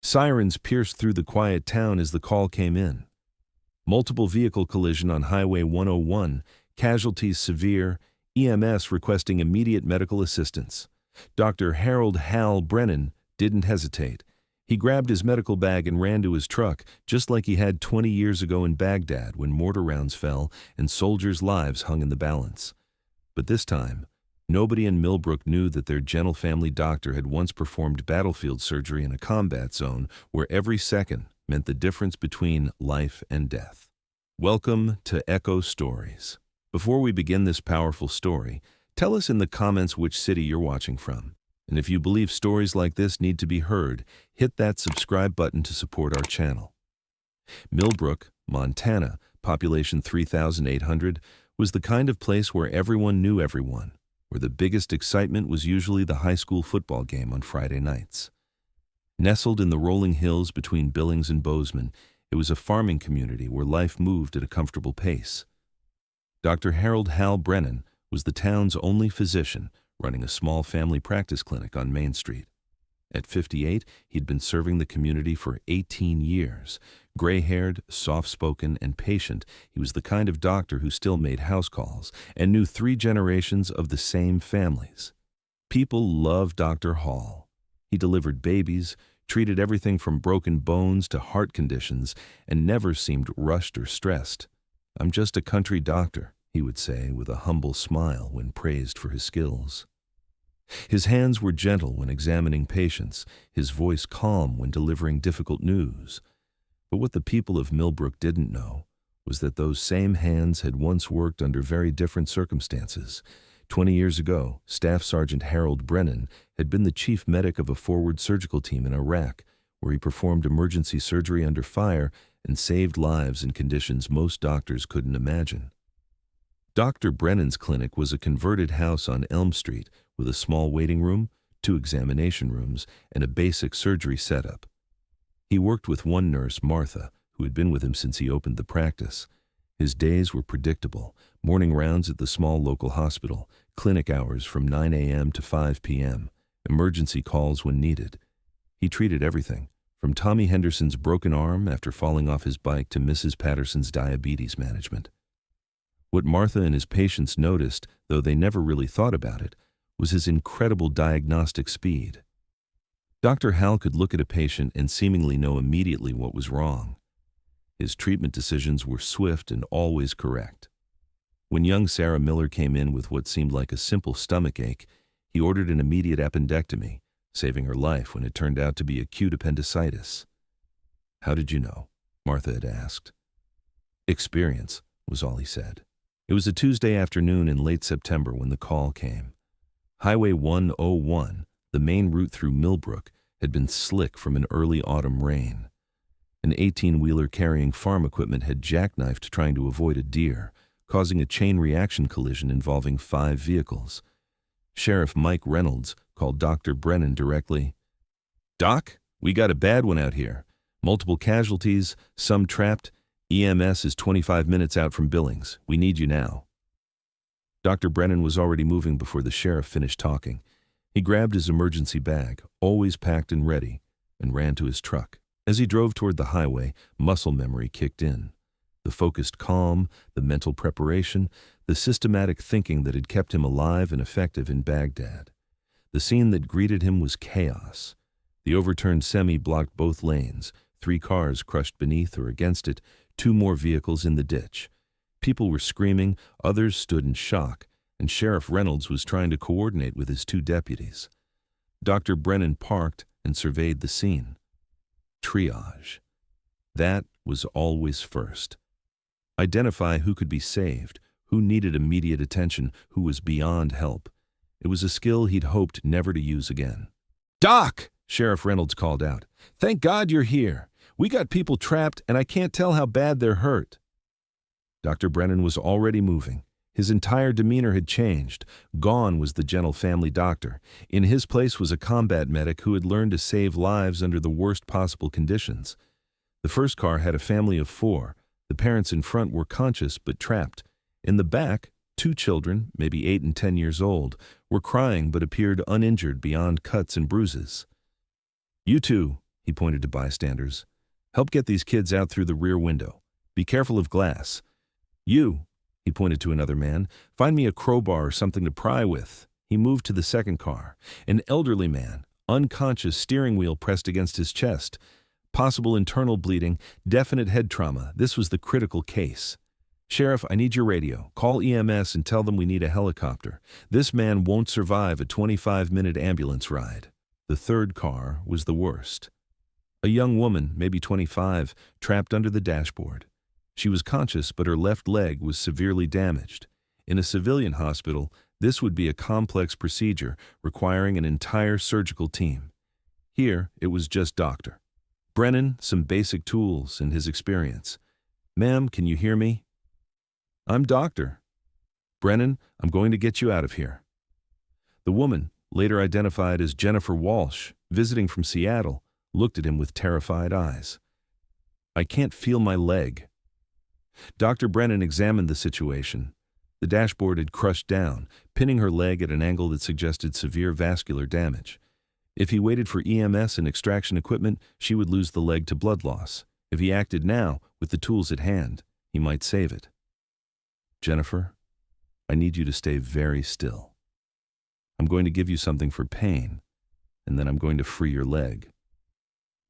Sirens pierced through the quiet town as the call came in. Multiple vehicle collision on Highway 101, casualties severe, EMS requesting immediate medical assistance. Dr. Hal Brennan didn't hesitate. He grabbed his medical bag and ran to his truck, just like he had 20 years ago in Baghdad when mortar rounds fell and soldiers' lives hung in the balance. But this time, nobody in Millbrook knew that their gentle family doctor had once performed battlefield surgery in a combat zone where every second meant the difference between life and death. Welcome to Echo Stories. Before we begin this powerful story, tell us in the comments which city you're watching from. And if you believe stories like this need to be heard, hit that subscribe button to support our channel. Millbrook, Montana, population 3,800, was the kind of place where everyone knew everyone, where the biggest excitement was usually the high school football game on Friday nights. Nestled in the rolling hills between Billings and Bozeman, it was a farming community where life moved at a comfortable pace. Dr. Hal Brennan was the town's only physician, running a small family practice clinic on Main Street. At 58, he'd been serving the community for 18 years. Gray-haired, soft-spoken, and patient, he was the kind of doctor who still made house calls and knew 3 generations of the same families. People loved Dr. Hall. He delivered babies, treated everything from broken bones to heart conditions, and never seemed rushed or stressed. "I'm just a country doctor," he would say with a humble smile when praised for his skills. His hands were gentle when examining patients, his voice calm when delivering difficult news. But what the people of Millbrook didn't know was that those same hands had once worked under very different circumstances. 20 years ago, Staff Sergeant Hal Brennan had been the chief medic of a forward surgical team in Iraq, where he performed emergency surgery under fire and saved lives in conditions most doctors couldn't imagine. Dr. Brennan's clinic was a converted house on Elm Street with a small waiting room, 2 examination rooms, and a basic surgery setup. He worked with one nurse, Martha, who had been with him since he opened the practice. His days were predictable: morning rounds at the small local hospital, clinic hours from 9 a.m. to 5 p.m., emergency calls when needed. He treated everything, from Tommy Henderson's broken arm after falling off his bike to Mrs. Patterson's diabetes management. What Martha and his patients noticed, though they never really thought about it, was his incredible diagnostic speed. Dr. Hal could look at a patient and seemingly know immediately what was wrong. His treatment decisions were swift and always correct. When young Sarah Miller came in with what seemed like a simple stomach ache, he ordered an immediate appendectomy, saving her life when it turned out to be acute appendicitis. "How did you know?" Martha had asked. "Experience," was all he said. It was a Tuesday afternoon in late September when the call came. Highway 101, the main route through Millbrook, had been slick from an early autumn rain. An 18-wheeler carrying farm equipment had jackknifed trying to avoid a deer, causing a chain reaction collision involving 5 vehicles. Sheriff Mike Reynolds called Dr. Brennan directly. "Doc, we got a bad one out here. Multiple casualties, some trapped. EMS is 25 minutes out from Billings. We need you now." Dr. Brennan was already moving before the sheriff finished talking. He grabbed his emergency bag, always packed and ready, and ran to his truck. As he drove toward the highway, muscle memory kicked in. The focused calm, the mental preparation, the systematic thinking that had kept him alive and effective in Baghdad. The scene that greeted him was chaos. The overturned semi blocked both lanes, 3 cars crushed beneath or against it, 2 more vehicles in the ditch. People were screaming, others stood in shock, and Sheriff Reynolds was trying to coordinate with his 2 deputies. Dr. Brennan parked and surveyed the scene. Triage. That was always first. Identify who could be saved, who needed immediate attention, who was beyond help. It was a skill he'd hoped never to use again. "Doc!" Sheriff Reynolds called out. "Thank God you're here. We got people trapped, and I can't tell how bad they're hurt." Dr. Brennan was already moving. His entire demeanor had changed. Gone was the gentle family doctor. In his place was a combat medic who had learned to save lives under the worst possible conditions. The first car had a family of 4. The parents in front were conscious but trapped. In the back, 2 children, maybe 8 and 10 years old, were crying but appeared uninjured beyond cuts and bruises. "You two," He pointed to bystanders. Help get these kids out through the rear window. Be careful of glass. You, he pointed to another man, find me a crowbar or something to pry with. He moved to the second car. An elderly man, unconscious, steering wheel pressed against his chest. Possible internal bleeding, definite head trauma. This was the critical case. Sheriff, I need your radio. Call EMS and tell them we need a helicopter. This man won't survive a 25-minute ambulance ride. The third car was the worst. A young woman, maybe 25, trapped under the dashboard. She was conscious, but her left leg was severely damaged. In a civilian hospital, this would be a complex procedure requiring an entire surgical team. Here, it was just Dr. Brennan, some basic tools, and his experience. Ma'am, can you hear me? I'm Dr. Brennan. I'm going to get you out of here. The woman, later identified as Jennifer Walsh, visiting from Seattle, looked at him with terrified eyes. I can't feel my leg. Dr. Brennan examined the situation. The dashboard had crushed down, pinning her leg at an angle that suggested severe vascular damage. If he waited for EMS and extraction equipment, she would lose the leg to blood loss. If he acted now, with the tools at hand, he might save it. Jennifer, I need you to stay very still. I'm going to give you something for pain, and then I'm going to free your leg.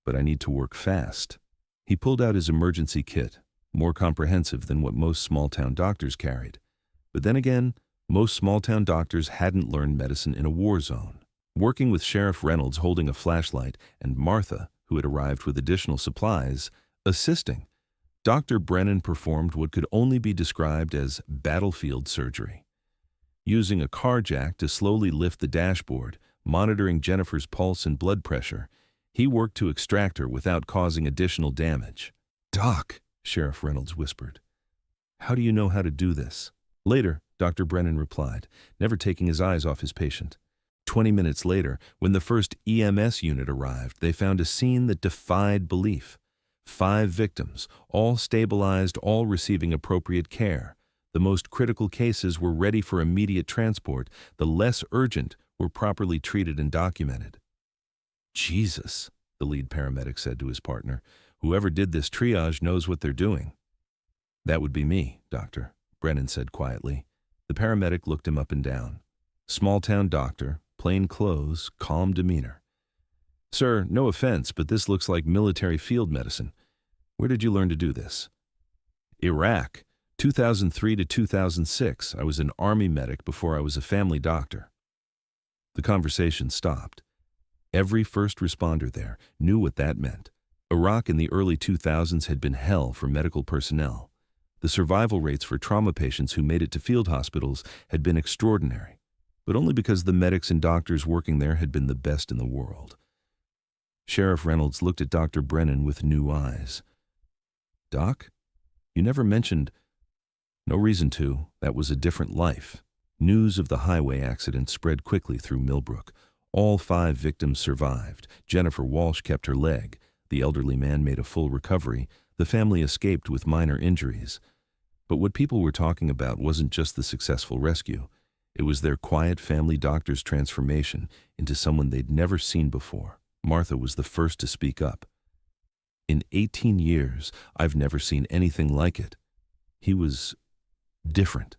But I need to work fast. He pulled out his emergency kit, more comprehensive than what most small-town doctors carried. But then again, most small-town doctors hadn't learned medicine in a war zone. Working with Sheriff Reynolds holding a flashlight and Martha, who had arrived with additional supplies, assisting, Dr. Brennan performed what could only be described as battlefield surgery. Using a car jack to slowly lift the dashboard, monitoring Jennifer's pulse and blood pressure, he worked to extract her without causing additional damage. Doc, Sheriff Reynolds whispered. How do you know how to do this? Later, Dr. Brennan replied, never taking his eyes off his patient. 20 minutes later, when the first EMS unit arrived, they found a scene that defied belief. 5 victims, all stabilized, all receiving appropriate care. The most critical cases were ready for immediate transport. The less urgent were properly treated and documented. Jesus, the lead paramedic said to his partner. Whoever did this triage knows what they're doing. That would be me, Doctor, Brennan said quietly. The paramedic looked him up and down. Small-town doctor, plain clothes, calm demeanor. Sir, no offense, but this looks like military field medicine. Where did you learn to do this? Iraq, 2003 to 2006. I was an Army medic before I was a family doctor. The conversation stopped. Every first responder there knew what that meant. Iraq in the early 2000s had been hell for medical personnel. The survival rates for trauma patients who made it to field hospitals had been extraordinary, but only because the medics and doctors working there had been the best in the world. Sheriff Reynolds looked at Dr. Brennan with new eyes. Doc, you never mentioned... No reason to. That was a different life. News of the highway accident spread quickly through Millbrook. All 5 victims survived. Jennifer Walsh kept her leg. The elderly man made a full recovery. The family escaped with minor injuries. But what people were talking about wasn't just the successful rescue. It was their quiet family doctor's transformation into someone they'd never seen before. Martha was the first to speak up. In 18 years, I've never seen anything like it. He was different,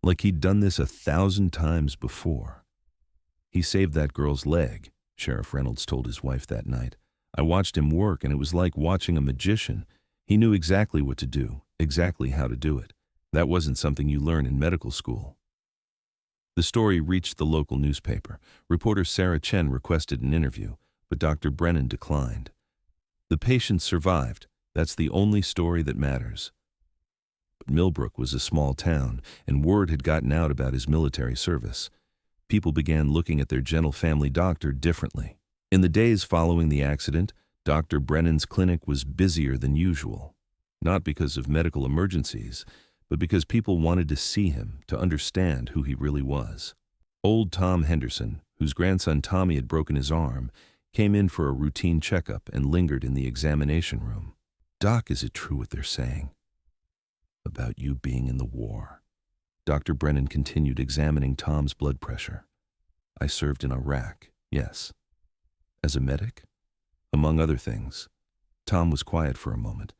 like he'd done this 1,000 times before. He saved that girl's leg, Sheriff Reynolds told his wife that night. I watched him work, and it was like watching a magician. He knew exactly what to do, exactly how to do it. That wasn't something you learn in medical school. The story reached the local newspaper. Reporter Sarah Chen requested an interview, but Dr. Brennan declined. The patient survived. That's the only story that matters. But Millbrook was a small town, and word had gotten out about his military service. People began looking at their gentle family doctor differently. In the days following the accident, Dr. Brennan's clinic was busier than usual. Not because of medical emergencies, but because people wanted to see him, to understand who he really was. Old Tom Henderson, whose grandson Tommy had broken his arm, came in for a routine checkup and lingered in the examination room. Doc, is it true what they're saying about you being in the war? Dr. Brennan continued examining Tom's blood pressure. I served in Iraq, yes. As a medic? among other things. Tom was quiet for a moment.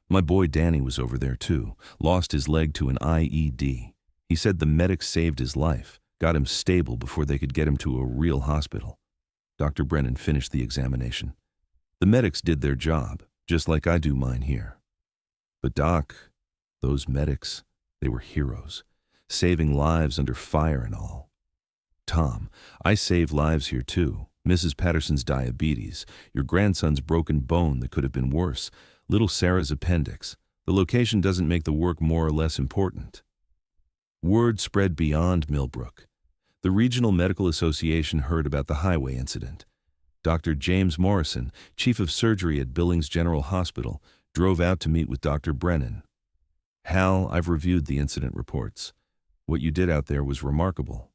My boy Danny was over there too, lost his leg to an IED. He said the medics saved his life, got him stable before they could get him to a real hospital. Dr. Brennan finished the examination. The medics did their job, just like I do mine here. But Doc, those medics, they were heroes, saving lives under fire and all. Tom, I save lives here too. Mrs. Patterson's diabetes, your grandson's broken bone that could have been worse, little Sarah's appendix. The location doesn't make the work more or less important. Word spread beyond Millbrook. The Regional Medical Association heard about the highway incident. Dr. James Morrison, chief of surgery at Billings General Hospital, drove out to meet with Dr. Brennan. Hal, I've reviewed the incident reports. What you did out there was remarkable.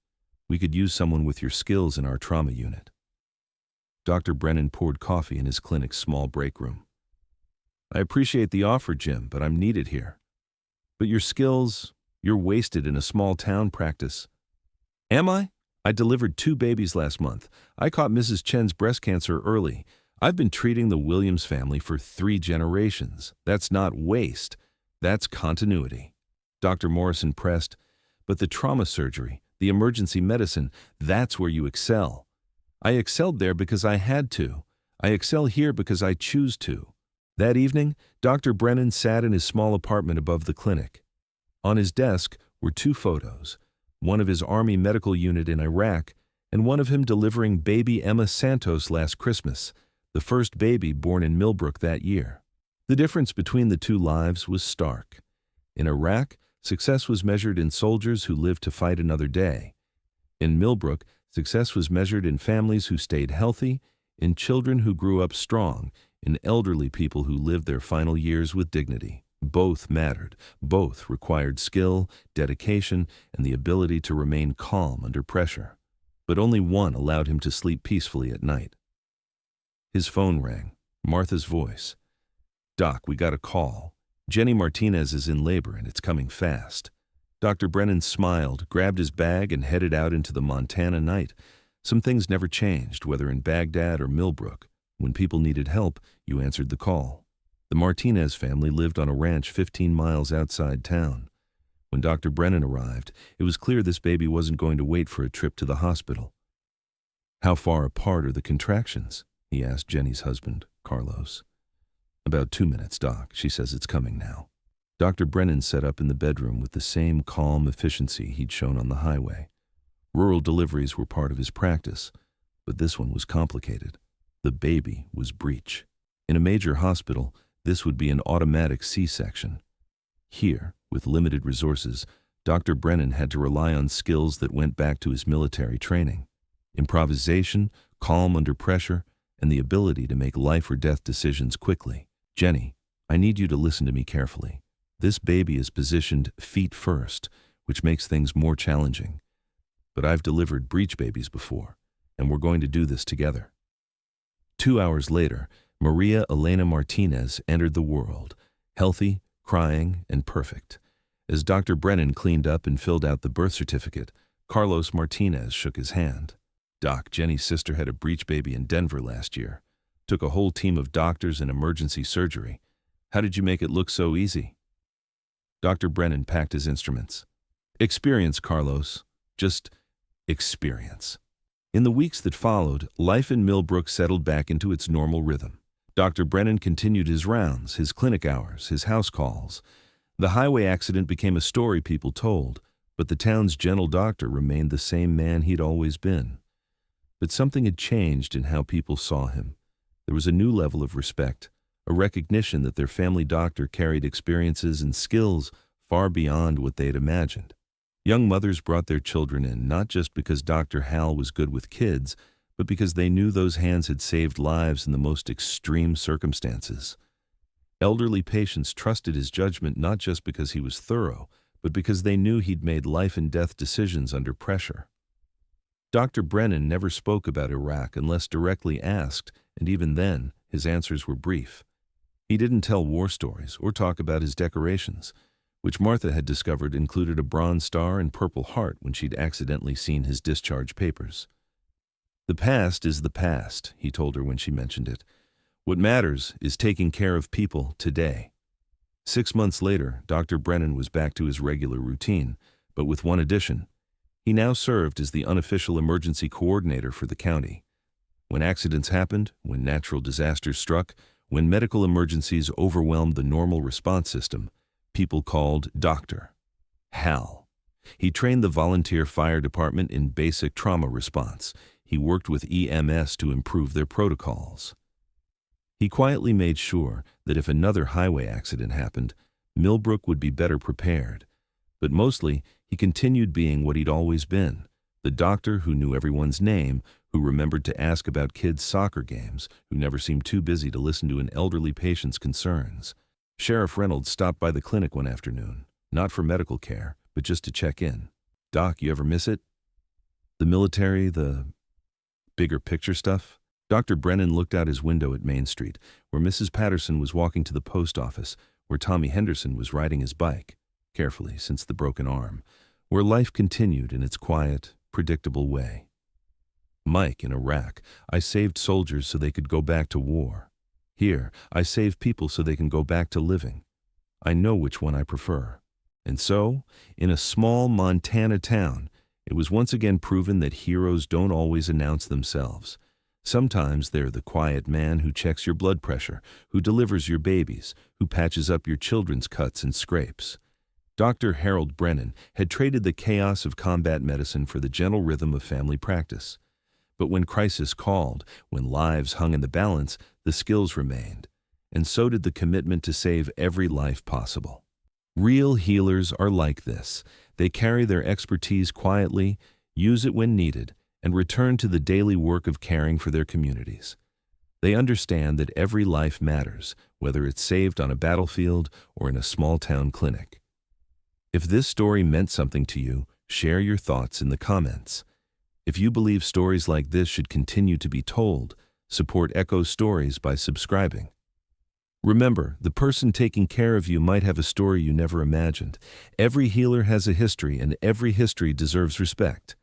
We could use someone with your skills in our trauma unit. Dr. Brennan poured coffee in his clinic's small break room. I appreciate the offer, Jim, but I'm needed here. But your skills, you're wasted in a small town practice. Am I? I delivered 2 babies last month. I caught Mrs. Chen's breast cancer early. I've been treating the Williams family for 3 generations. That's not waste. That's continuity. Dr. Morrison pressed, but the trauma surgery, the emergency medicine, that's where you excel. I excelled there because I had to. I excel here because I choose to. That evening, Dr. Brennan sat in his small apartment above the clinic. On his desk were 2 photos, one of his Army medical unit in Iraq and one of him delivering baby Emma Santos last Christmas, the first baby born in Millbrook that year. The difference between the 2 lives was stark. In Iraq, success was measured in soldiers who lived to fight another day. In Millbrook, success was measured in families who stayed healthy, in children who grew up strong, in elderly people who lived their final years with dignity. Both mattered. Both required skill, dedication, and the ability to remain calm under pressure. But only one allowed him to sleep peacefully at night. His phone rang. Martha's voice. Doc, we got a call. Jenny Martinez is in labor and it's coming fast. Dr. Brennan smiled, grabbed his bag, and headed out into the Montana night. Some things never changed, whether in Baghdad or Millbrook. When people needed help, you answered the call. The Martinez family lived on a ranch 15 miles outside town. When Dr. Brennan arrived, it was clear this baby wasn't going to wait for a trip to the hospital. How far apart are the contractions? He asked Jenny's husband, Carlos. About 2 minutes, Doc. She says it's coming now. Dr. Brennan sat up in the bedroom with the same calm efficiency he'd shown on the highway. Rural deliveries were part of his practice, but this one was complicated. The baby was breech. In a major hospital, this would be an automatic C-section. Here, with limited resources, Dr. Brennan had to rely on skills that went back to his military training. Improvisation, calm under pressure, and the ability to make life or death decisions quickly. Jenny, I need you to listen to me carefully. This baby is positioned feet first, which makes things more challenging. But I've delivered breech babies before, and we're going to do this together. 2 hours later, Maria Elena Martinez entered the world, healthy, crying, and perfect. As Dr. Brennan cleaned up and filled out the birth certificate, Carlos Martinez shook his hand. Doc, Jenny's sister had a breech baby in Denver last year. Took a whole team of doctors and emergency surgery. How did you make it look so easy? Dr. Brennan packed his instruments. Experience, Carlos. Just experience. In the weeks that followed, life in Millbrook settled back into its normal rhythm. Dr. Brennan continued his rounds, his clinic hours, his house calls. The highway accident became a story people told, but the town's gentle doctor remained the same man he'd always been. But something had changed in how people saw him. There was a new level of respect, a recognition that their family doctor carried experiences and skills far beyond what they had imagined. Young mothers brought their children in, not just because Dr. Hal was good with kids, but because they knew those hands had saved lives in the most extreme circumstances. Elderly patients trusted his judgment not just because he was thorough, but because they knew he'd made life and death decisions under pressure. Dr. Brennan never spoke about Iraq unless directly asked, and even then, his answers were brief. He didn't tell war stories or talk about his decorations, which Martha had discovered included a Bronze Star and Purple Heart when she'd accidentally seen his discharge papers. The past is the past, he told her when she mentioned it. What matters is taking care of people today. 6 months later, Dr. Brennan was back to his regular routine, but with one addition. He now served as the unofficial emergency coordinator for the county. When accidents happened, when natural disasters struck, when medical emergencies overwhelmed the normal response system, people called Dr. Hal. He trained the volunteer fire department in basic trauma response. He worked with EMS to improve their protocols. He quietly made sure that if another highway accident happened, Millbrook would be better prepared. But mostly, he continued being what he'd always been, the doctor who knew everyone's name, who remembered to ask about kids' soccer games, who never seemed too busy to listen to an elderly patient's concerns. Sheriff Reynolds stopped by the clinic one afternoon, not for medical care, but just to check in. "Doc, you ever miss it? The military, the bigger picture stuff?" Dr. Brennan looked out his window at Main Street, where Mrs. Patterson was walking to the post office, where Tommy Henderson was riding his bike, carefully since the broken arm, where life continued in its quiet, predictable way. "Mike, in Iraq, I saved soldiers so they could go back to war. Here, I save people so they can go back to living. I know which one I prefer." And so, in a small Montana town, it was once again proven that heroes don't always announce themselves. Sometimes they're the quiet man who checks your blood pressure, who delivers your babies, who patches up your children's cuts and scrapes. Dr. Harold Brennan had traded the chaos of combat medicine for the gentle rhythm of family practice. But when crisis called, when lives hung in the balance, the skills remained. And so did the commitment to save every life possible. Real healers are like this. They carry their expertise quietly, use it when needed, and return to the daily work of caring for their communities. They understand that every life matters, whether it's saved on a battlefield or in a small-town clinic. If this story meant something to you, share your thoughts in the comments. If you believe stories like this should continue to be told, support Echo Stories by subscribing. Remember, the person taking care of you might have a story you never imagined. Every healer has a history, and every history deserves respect.